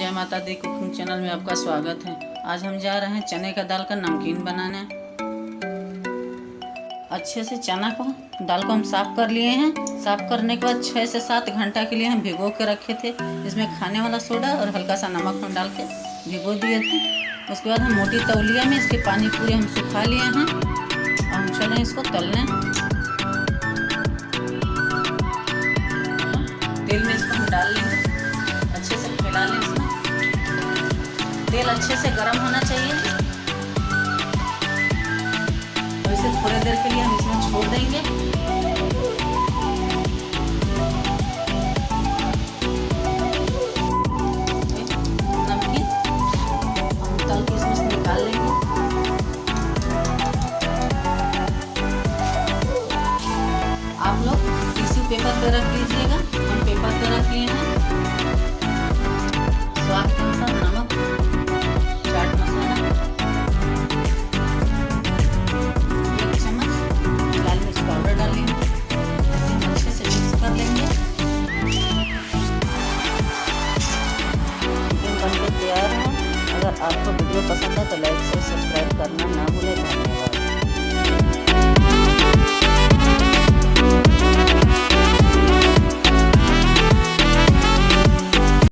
जय माता दी cooking channel में आपका स्वागत है। आज हम जा रहे हैं चने का दाल का नमकीन बनाने। अच्छे से चना को दाल को हम साफ़ कर लिए हैं। साफ़ करने के बाद 6 से 7 घंटा के लिए हम भिगो के रखे थे। इसमें खाने वाला सोडा और हल्का सा नमक हम डाल के भिगो दिए थे। उसके बाद हम मोटी तौलिया में इसके पानी पूरे हम सुखा लिए हैं और हम चलें इसको तलने। तेल में इसको हम डाल लेंगे, अच्छे से फैला लें। इसमें तेल अच्छे से गर्म होना चाहिए और इसे थोड़ी देर के लिए हम इसमें छोड़ देंगे। नमकीन हम तल के इसमें से निकाल लेंगे। आप लोग टिश्यू पेपर पे रख लीजिएगा, हम पेपर पे रख लिए हैं। स्वाद के अनुसार नमक, चाट मसाला, 1 चम्मच लाल मिर्च पाउडर डालेंगे। अच्छे से मिक्स कर लेंगे। बनकर तैयार है। अगर आपको वीडियो पसंद है तो लाइक से सब्सक्राइब करना ना भूलें। धन्यवाद।